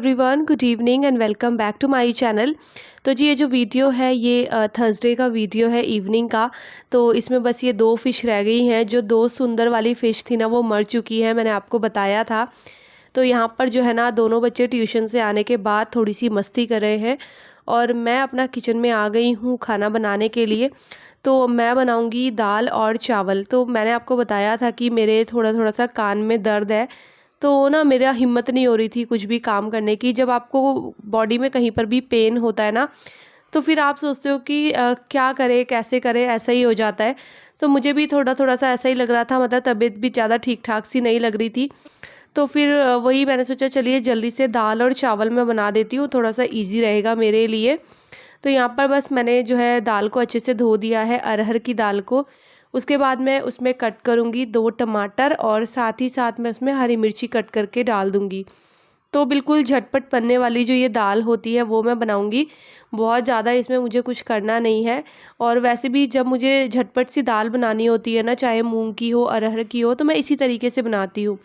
Everyone, good evening and welcome back to my channel. तो जी ये जो वीडियो है ये थर्सडे का वीडियो है इवनिंग का। तो इसमें बस ये दो फ़िश रह गई हैं। जो दो सुंदर वाली फ़िश थी ना वो मर चुकी है, मैंने आपको बताया था। तो यहाँ पर जो है ना दोनों बच्चे ट्यूशन से आने के बाद थोड़ी सी मस्ती कर रहे हैं और मैं अपना किचन में आ गई हूँ खाना बनाने के लिए। तो मैं बनाऊँगी दाल और चावल। तो मैंने आपको बताया था कि मेरे थोड़ा थोड़ा सा कान में दर्द है, तो ना मेरा हिम्मत नहीं हो रही थी कुछ भी काम करने की। जब आपको बॉडी में कहीं पर भी पेन होता है ना, तो फिर आप सोचते हो कि क्या करें कैसे करें, ऐसा ही हो जाता है। तो मुझे भी थोड़ा थोड़ा सा ऐसा ही लग रहा था, मतलब तबीयत भी ज़्यादा ठीक ठाक सी नहीं लग रही थी। तो फिर वही मैंने सोचा चलिए जल्दी से दाल और चावल मैं बना देती हूँ, थोड़ा सा ईजी रहेगा मेरे लिए। तो यहाँ पर बस मैंने जो है दाल को अच्छे से धो दिया है, अरहर की दाल को। उसके बाद मैं उसमें कट करूँगी 2 टमाटर और साथ ही साथ मैं उसमें हरी मिर्ची कट करके डाल दूँगी। तो बिल्कुल झटपट बनने वाली जो ये दाल होती है वो मैं बनाऊँगी। बहुत ज़्यादा इसमें मुझे कुछ करना नहीं है। और वैसे भी जब मुझे झटपट सी दाल बनानी होती है ना, चाहे मूँग की हो, अरहर की हो, तो मैं इसी तरीके से बनाती हूँ।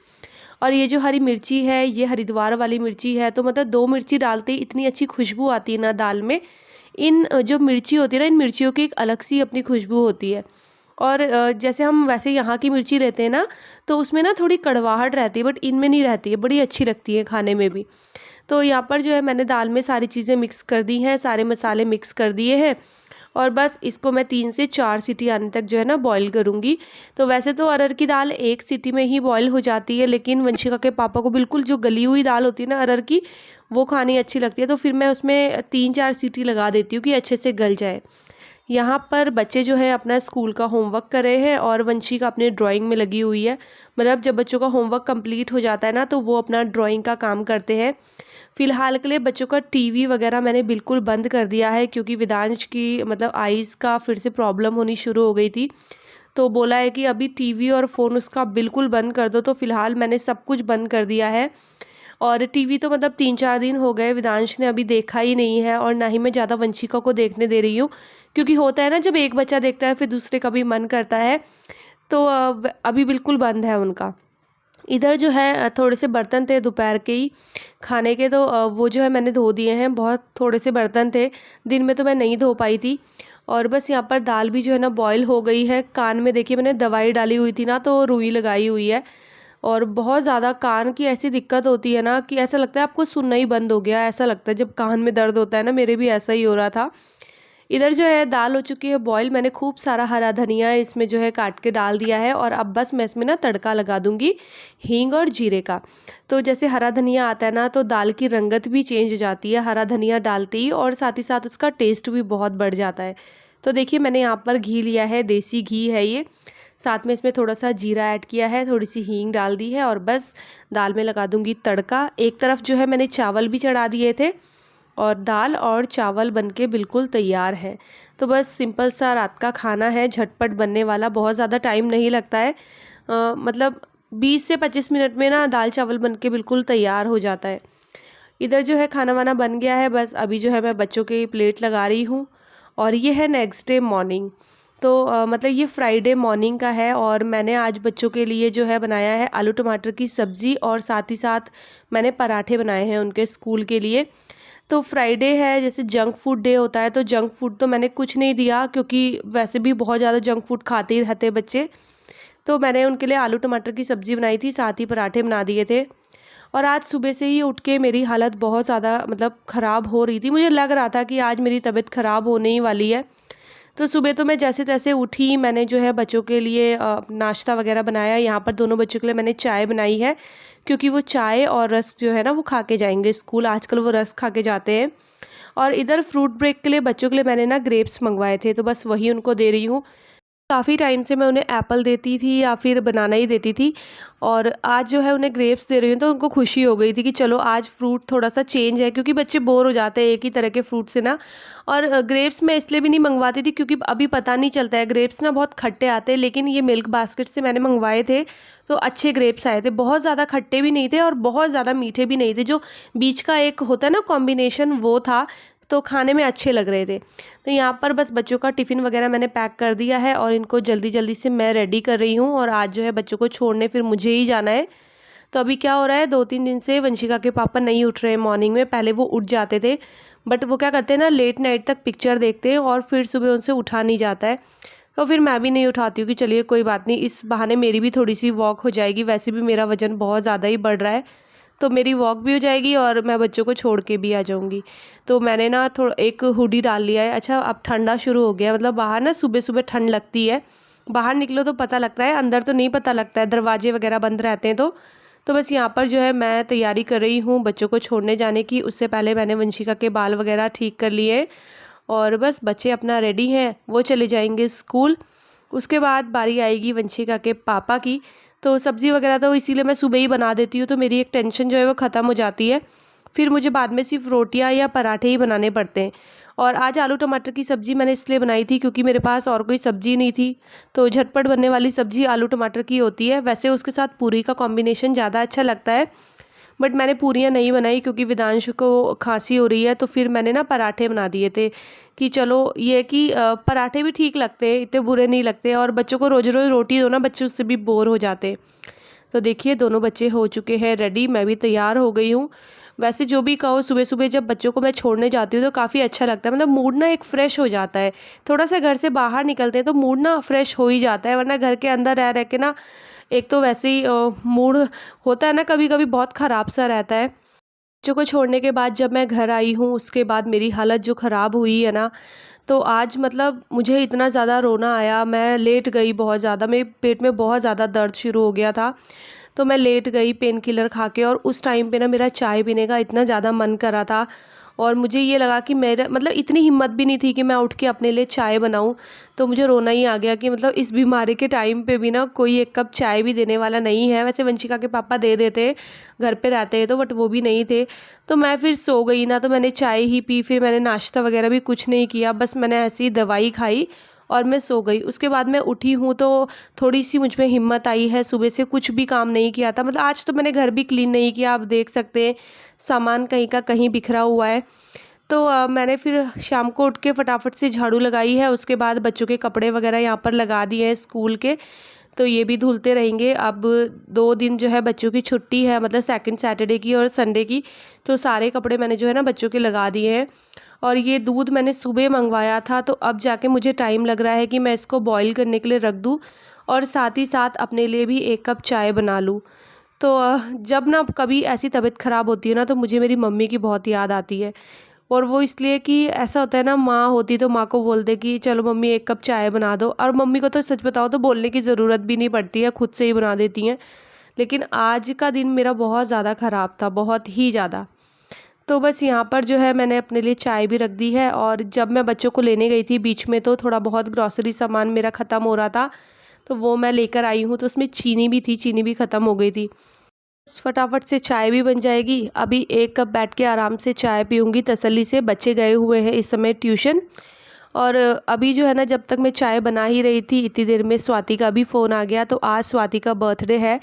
और ये जो हरी मिर्ची है ये हरिद्वार वाली मिर्ची है, तो मतलब 2 मिर्ची डालते ही इतनी अच्छी खुशबू आती है ना दाल में। इन जो मिर्ची होती है ना, इन मिर्चियों की एक अलग सी अपनी खुशबू होती है। और जैसे हम वैसे यहाँ की मिर्ची लेते हैं ना, तो उसमें ना थोड़ी कड़वाहट रहती है, बट इनमें नहीं रहती है, बड़ी अच्छी लगती है खाने में भी। तो यहाँ पर जो है मैंने दाल में सारी चीज़ें मिक्स कर दी हैं, सारे मसाले मिक्स कर दिए हैं। और बस इसको मैं 3 से 4 सीटी आने तक जो है ना बॉईल करूँगी। तो वैसे तो अरहर की दाल 1 सीटी में ही बॉईल हो जाती है, लेकिन वंशिका के पापा को बिल्कुल जो गली हुई दाल होती है ना अरहर की, वो खानी अच्छी लगती है। तो फिर मैं उसमें 3-4 सीटी लगा देती हूँ कि अच्छे से गल जाए। यहाँ पर बच्चे जो है अपना स्कूल का होमवर्क कर रहे हैं और वंशिका अपने ड्राइंग में लगी हुई है। मतलब जब बच्चों का होमवर्क कंप्लीट हो जाता है ना, तो वो अपना ड्राइंग का काम करते हैं। फ़िलहाल के लिए बच्चों का टीवी वगैरह मैंने बिल्कुल बंद कर दिया है, क्योंकि वेदांश की मतलब आइज़ का फिर से प्रॉब्लम होनी शुरू हो गई थी। तो बोला है कि अभी टीवी और फ़ोन उसका बिल्कुल बंद कर दो, तो फ़िलहाल मैंने सब कुछ बंद कर दिया है। और टीवी तो मतलब 3-4 दिन हो गए विदांश ने अभी देखा ही नहीं है, और ना ही मैं ज़्यादा वंशिका को देखने दे रही हूँ। क्योंकि होता है ना, जब एक बच्चा देखता है फिर दूसरे का भी मन करता है। तो अभी बिल्कुल बंद है उनका। इधर जो है थोड़े से बर्तन थे दोपहर के ही खाने के, तो वो जो है मैंने धो दिए हैं। बहुत थोड़े से बर्तन थे, दिन में तो मैं नहीं धो पाई थी। और बस यहाँ पर दाल भी जो है ना बॉईल हो गई है। कान में देखिए मैंने दवाई डाली हुई थी ना, तो रुई लगाई हुई है। और बहुत ज़्यादा कान की ऐसी दिक्कत होती है ना कि ऐसा लगता है आपको सुनना ही बंद हो गया। ऐसा लगता है जब कान में दर्द होता है ना, मेरे भी ऐसा ही हो रहा था। इधर जो है दाल हो चुकी है बॉईल। मैंने खूब सारा हरा धनिया इसमें जो है काट के डाल दिया है, और अब बस मैं इसमें ना तड़का लगा दूंगी हींग और जीरे का। तो जैसे हरा धनिया आता है ना, तो दाल की रंगत भी चेंज हो जाती है हरा धनिया डालते ही, और साथ ही साथ उसका टेस्ट भी बहुत बढ़ जाता है। तो देखिए मैंने यहाँ पर घी लिया है, देसी घी है ये। साथ में इसमें थोड़ा सा जीरा ऐड किया है, थोड़ी सी हींग डाल दी है, और बस दाल में लगा दूंगी तड़का। एक तरफ जो है मैंने चावल भी चढ़ा दिए थे, और दाल और चावल बनके बिल्कुल तैयार है। तो बस सिंपल सा रात का खाना है, झटपट बनने वाला, बहुत ज़्यादा टाइम नहीं लगता है। मतलब 20 से 25 मिनट में ना दाल चावल बनके बिल्कुल तैयार हो जाता है। इधर जो है खाना वाना बन गया है, बस अभी जो है मैं बच्चों की प्लेट लगा रही हूँ। और ये है नेक्स्ट डे मॉर्निंग। तो मतलब ये फ्राइडे मॉर्निंग का है, और मैंने आज बच्चों के लिए जो है बनाया है आलू टमाटर की सब्ज़ी, और साथ ही साथ मैंने पराठे बनाए हैं उनके स्कूल के लिए। तो फ्राइडे है, जैसे जंक फूड डे होता है, तो जंक फूड तो मैंने कुछ नहीं दिया, क्योंकि वैसे भी बहुत ज़्यादा जंक फूड खाते ही रहते बच्चे। तो मैंने उनके लिए आलू टमाटर की सब्ज़ी बनाई थी, साथ ही पराठे बना दिए थे। और आज सुबह से ही उठ के मेरी हालत बहुत ज़्यादा मतलब ख़राब हो रही थी। मुझे लग रहा था कि आज मेरी तबीयत ख़राब होने ही वाली है। तो सुबह तो मैं जैसे तैसे उठी, मैंने जो है बच्चों के लिए नाश्ता वगैरह बनाया। यहाँ पर दोनों बच्चों के लिए मैंने चाय बनाई है, क्योंकि वो चाय और रस्क जो है ना वो खा के जाएंगे स्कूल। आजकल वो रस्क खा के जाते हैं। और इधर फ्रूट ब्रेक के लिए बच्चों के लिए मैंने ना ग्रेप्स मंगवाए थे, तो बस वही उनको दे रही हूँ। काफ़ी टाइम से मैं उन्हें एप्पल देती थी या फिर बनाना ही देती थी, और आज जो है उन्हें ग्रेप्स दे रही हूँ। तो उनको खुशी हो गई थी कि चलो आज फ्रूट थोड़ा सा चेंज है, क्योंकि बच्चे बोर हो जाते हैं एक ही तरह के फ्रूट से ना। और ग्रेप्स मैं इसलिए भी नहीं मंगवाती थी, क्योंकि अभी पता नहीं चलता है, ग्रेप्स ना बहुत खट्टे आते हैं। लेकिन ये मिल्क बास्केट से मैंने मंगवाए थे, तो अच्छे ग्रेप्स आए थे। बहुत ज़्यादा खट्टे भी नहीं थे और बहुत ज़्यादा मीठे भी नहीं थे, जो बीच का एक होता है ना कॉम्बिनेशन, वो था। तो खाने में अच्छे लग रहे थे। तो यहाँ पर बस बच्चों का टिफ़िन वगैरह मैंने पैक कर दिया है, और इनको जल्दी जल्दी से मैं रेडी कर रही हूँ। और आज जो है बच्चों को छोड़ने फिर मुझे ही जाना है। तो अभी क्या हो रहा है, 2-3 दिन से वंशिका के पापा नहीं उठ रहे हैं मॉर्निंग में। पहले वो उठ जाते थे, बट वो क्या करते हैं ना, लेट नाइट तक पिक्चर देखते हैं और फिर सुबह उनसे उठा नहीं जाता है। तो फिर मैं भी नहीं उठाती हूँ कि चलिए कोई बात नहीं, इस बहाने मेरी भी थोड़ी सी वॉक हो जाएगी। वैसे भी मेरा वज़न बहुत ज़्यादा ही बढ़ रहा है, तो मेरी वॉक भी हो जाएगी और मैं बच्चों को छोड़ के भी आ जाऊँगी। तो मैंने ना थोड़ा एक हुडी डाल लिया है। अच्छा, अब ठंडा शुरू हो गया, मतलब बाहर ना सुबह सुबह ठंड लगती है। बाहर निकलो तो पता लगता है, अंदर तो नहीं पता लगता है, दरवाजे वगैरह बंद रहते हैं। तो बस यहाँ पर जो है मैं तैयारी कर रही हूँ बच्चों को छोड़ने जाने की। उससे पहले मैंने वंशिका के बाल वगैरह ठीक कर लिए और बस बच्चे अपना रेडी हैं, वो चले जाएंगे स्कूल। उसके बाद बारी आएगी वंशिका के पापा की। तो सब्ज़ी वगैरह तो इसीलिए मैं सुबह ही बना देती हूँ, तो मेरी एक टेंशन जो है वो ख़त्म हो जाती है। फिर मुझे बाद में सिर्फ रोटियाँ या पराठे ही बनाने पड़ते हैं। और आज आलू टमाटर की सब्ज़ी मैंने इसलिए बनाई थी क्योंकि मेरे पास और कोई सब्ज़ी नहीं थी। तो झटपट बनने वाली सब्ज़ी आलू टमाटर की होती है। वैसे उसके साथ पूरी का कॉम्बिनेशन ज़्यादा अच्छा लगता है, बट मैंने पूरियाँ नहीं बनाई क्योंकि विदांशु को खांसी हो रही है। तो फिर मैंने ना पराठे बना दिए थे कि चलो ये कि पराठे भी ठीक लगते हैं, इतने बुरे नहीं लगते। और बच्चों को रोज़ रोज़ रोटी दो ना, बच्चे उससे भी बोर हो जाते। तो देखिए दोनों बच्चे हो चुके हैं रेडी, मैं भी तैयार हो गई हूँ। वैसे जो भी कहो, सुबह सुबह जब बच्चों को मैं छोड़ने जाती हूँ तो काफ़ी अच्छा लगता है, मतलब मूड ना एक फ़्रेश हो जाता है। थोड़ा सा घर से बाहर निकलते हैं तो मूड ना फ़्रेश हो ही जाता है, वरना घर के अंदर रह रह के ना एक तो वैसे ही मूड होता है ना कभी कभी बहुत ख़राब सा रहता है। बच्चों को छोड़ने के बाद जब मैं घर आई हूँ, उसके बाद मेरी हालत जो ख़राब हुई है ना, तो आज मतलब मुझे इतना ज़्यादा रोना आया, मैं लेट गई बहुत ज़्यादा, मेरे पेट में बहुत ज़्यादा दर्द शुरू हो गया था। तो मैं लेट गई पेन किलर खा के, और उस टाइम पे ना मेरा चाय पीने का इतना ज़्यादा मन कर रहा था। और मुझे ये लगा कि मेरा मतलब इतनी हिम्मत भी नहीं थी कि मैं उठ के अपने लिए चाय बनाऊं। तो मुझे रोना ही आ गया कि मतलब इस बीमारी के टाइम पे भी ना कोई एक कप चाय भी देने वाला नहीं है। वैसे वंशिका के पापा दे देते हैं, घर पे रहते हैं तो, बट वो भी नहीं थे। तो मैं फिर सो गई ना, तो मैंने चाय ही पी, फिर मैंने नाश्ता वगैरह भी कुछ नहीं किया, बस मैंने ऐसी ही दवाई खाई और मैं सो गई। उसके बाद मैं उठी हूँ तो थोड़ी सी मुझ में हिम्मत आई है। सुबह से कुछ भी काम नहीं किया था, मतलब आज तो मैंने घर भी क्लीन नहीं किया, आप देख सकते हैं सामान कहीं का कहीं बिखरा हुआ है। तो मैंने फिर शाम को उठ के फटाफट से झाड़ू लगाई है। उसके बाद बच्चों के कपड़े वगैरह यहाँ पर लगा दिए हैं स्कूल के, तो ये भी धुलते रहेंगे। अब 2 दिन जो है बच्चों की छुट्टी है, मतलब सेकंड सैटरडे की और संडे की। तो सारे कपड़े मैंने जो है ना बच्चों के लगा दिए हैं। और ये दूध मैंने सुबह मंगवाया था, तो अब जाके मुझे टाइम लग रहा है कि मैं इसको बॉईल करने के लिए रख दूँ और साथ ही साथ अपने लिए भी 1 कप चाय बना लूँ। तो जब ना कभी ऐसी तबीयत ख़राब होती है ना, तो मुझे मेरी मम्मी की बहुत याद आती है। और वो इसलिए कि ऐसा होता है ना, माँ होती तो माँ को बोल दे कि चलो मम्मी 1 कप चाय बना दो, और मम्मी को तो सच बताओ तो बोलने की ज़रूरत भी नहीं पड़ती है, खुद से ही बना देती हैं। लेकिन आज का दिन मेरा बहुत ज़्यादा ख़राब था, बहुत ही ज़्यादा। तो बस यहाँ पर जो है मैंने अपने लिए चाय भी रख दी है। और जब मैं बच्चों को लेने गई थी बीच में, तो थोड़ा बहुत ग्रॉसरी सामान मेरा ख़त्म हो रहा था, तो वो मैं लेकर आई हूँ। तो उसमें चीनी भी थी, चीनी भी ख़त्म हो गई थी। फटाफट से चाय भी बन जाएगी। अभी 1 कप बैठ के आराम से चाय पीऊँगी तसल्ली से। बच्चे गए हुए हैं इस समय ट्यूशन। और अभी जो है ना, जब तक मैं चाय बना ही रही थी, इतनी देर में स्वाति का भी फ़ोन आ गया। तो आज स्वाति का बर्थडे है,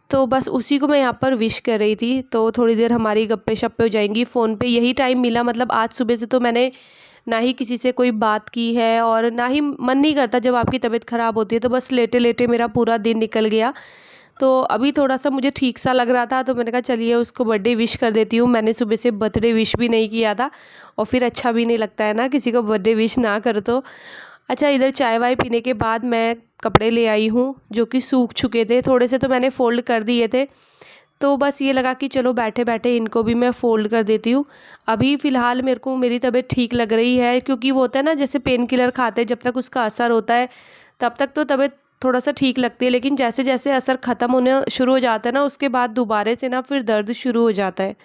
तो बस उसी को मैं यहाँ पर विश कर रही थी। तो थोड़ी देर हमारी गप्पे शप्पे हो जाएंगी फ़ोन पे, यही टाइम मिला। मतलब आज सुबह से तो मैंने ना ही किसी से कोई बात की है, और ना ही मन नहीं करता जब आपकी तबीयत ख़राब होती है, तो बस लेटे लेटे मेरा पूरा दिन निकल गया। तो अभी थोड़ा सा मुझे ठीक सा लग रहा था, तो मैंने कहा चलिए उसको बर्थडे विश कर देती हूँ। मैंने सुबह से बर्थडे विश भी नहीं किया था, और फिर अच्छा भी नहीं लगता है ना किसी को बर्थडे विश ना करो तो। अच्छा, इधर चाय वाय पीने के बाद मैं कपड़े ले आई हूँ जो कि सूख चुके थे, थोड़े से तो मैंने फ़ोल्ड कर दिए थे। तो बस ये लगा कि चलो बैठे बैठे इनको भी मैं फ़ोल्ड कर देती हूँ। अभी फ़िलहाल मेरे को मेरी तबीयत ठीक लग रही है, क्योंकि वो होता है ना, जैसे पेन किलर खाते हैं, जब तक उसका असर होता है तब तक तो तबीयत थोड़ा सा ठीक लगती है, लेकिन जैसे जैसे असर ख़त्म होने शुरू हो जाता है ना, उसके बाद दोबारा से ना फिर दर्द शुरू हो जाता है।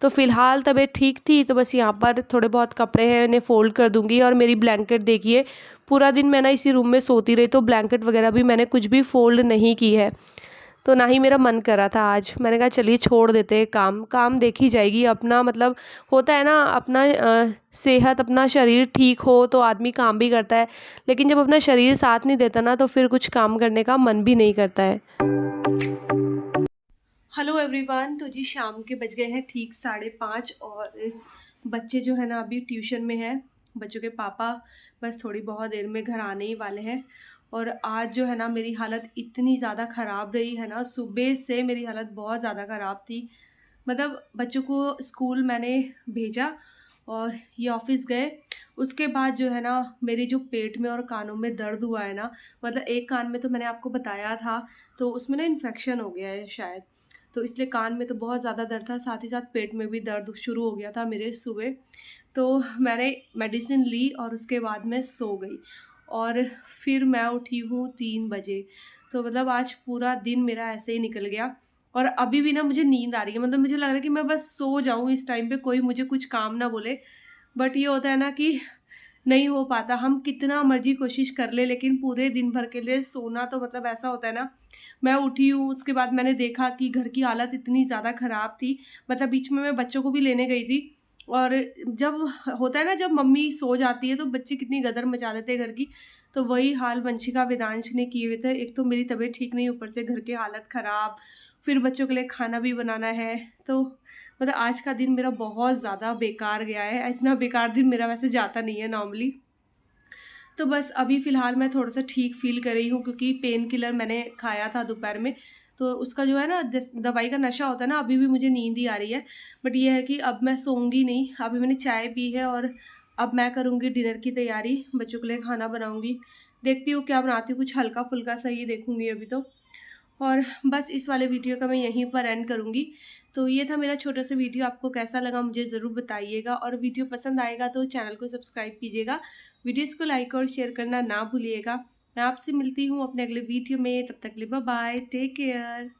तो फ़िलहाल तबीयत ठीक थी, तो बस यहाँ पर थोड़े बहुत कपड़े हैं, इन्हें फ़ोल्ड कर दूँगी। और मेरी ब्लैंकेट देखिए, पूरा दिन मैं ना इसी रूम में सोती रही, तो ब्लैंकेट वगैरह भी मैंने कुछ भी फ़ोल्ड नहीं की है। तो ना ही मेरा मन कर रहा था आज, मैंने कहा चलिए छोड़ देते हैं, काम काम देखी जाएगी। अपना मतलब होता है ना, अपना सेहत, अपना शरीर ठीक हो तो आदमी काम भी करता है, लेकिन जब अपना शरीर साथ नहीं देता ना, तो फिर कुछ काम करने का मन भी नहीं करता है। हेलो एवरीवन, तो जी शाम के बज गए हैं ठीक 5:30, और बच्चे जो है ना अभी ट्यूशन में हैं। बच्चों के पापा बस थोड़ी बहुत देर में घर आने ही वाले हैं। और आज जो है ना मेरी हालत इतनी ज़्यादा ख़राब रही है ना, सुबह से मेरी हालत बहुत ज़्यादा ख़राब थी। मतलब बच्चों को स्कूल मैंने भेजा और ये ऑफ़िस गए, उसके बाद जो है ना मेरे जो पेट में और कानों में दर्द हुआ है ना, मतलब एक कान में तो मैंने आपको बताया था, तो उसमें ना इन्फेक्शन हो गया है शायद, तो इसलिए कान में तो बहुत ज़्यादा दर्द था, साथ ही साथ पेट में भी दर्द शुरू हो गया था मेरे सुबह। तो मैंने मेडिसिन ली और उसके बाद मैं सो गई और फिर मैं उठी हूँ 3 बजे। तो मतलब आज पूरा दिन मेरा ऐसे ही निकल गया और अभी भी ना मुझे नींद आ रही है। मतलब मुझे लग रहा है कि मैं बस सो जाऊँ इस टाइम पे, कोई मुझे कुछ काम ना बोले। बट ये होता है ना कि नहीं हो पाता, हम कितना मर्ज़ी कोशिश कर लें, लेकिन पूरे दिन भर के लिए सोना तो मतलब ऐसा होता है ना। मैं उठी हूँ, उसके बाद मैंने देखा कि घर की हालत इतनी ज़्यादा ख़राब थी, मतलब बीच में मैं बच्चों को भी लेने गई थी और जब होता है ना, जब मम्मी सो जाती है तो बच्चे कितनी गदर मचा देते हैं घर की, तो वही हाल वंशिका वेदांश ने किए हुए थे। एक तो मेरी तबीयत ठीक नहीं, ऊपर से घर की हालत ख़राब, फिर बच्चों के लिए खाना भी बनाना है, तो मतलब आज का दिन मेरा बहुत ज़्यादा बेकार गया है। इतना बेकार दिन मेरा वैसे जाता नहीं है नॉर्मली। तो बस अभी फ़िलहाल मैं थोड़ा-सा ठीक फ़ील कर रही हूँ, क्योंकि पेन किलर मैंने खाया था दोपहर में, तो उसका जो है ना जिस दवाई का नशा होता है ना, अभी भी मुझे नींद ही आ रही है। बट ये है कि अब मैं सोऊँगी नहीं, अभी मैंने चाय पी है और अब मैं करूँगी डिनर की तैयारी, बच्चों के लिए खाना बनाऊँगी। देखती हूँ क्या बनाती हूँ, कुछ हल्का-फुल्का सा ही देखूँगी अभी तो। और बस इस वाले वीडियो का मैं यहीं पर एंड करूँगी। तो ये था मेरा छोटा-सा वीडियो, आपको कैसा लगा मुझे ज़रूर बताइएगा और वीडियो पसंद आएगा तो चैनल को सब्सक्राइब कीजिएगा। वीडियोज़ को लाइक और शेयर करना ना भूलिएगा। मैं आपसे मिलती हूँ अपने अगले वीडियो में, तब तक के लिए बाय बाय, टेक केयर।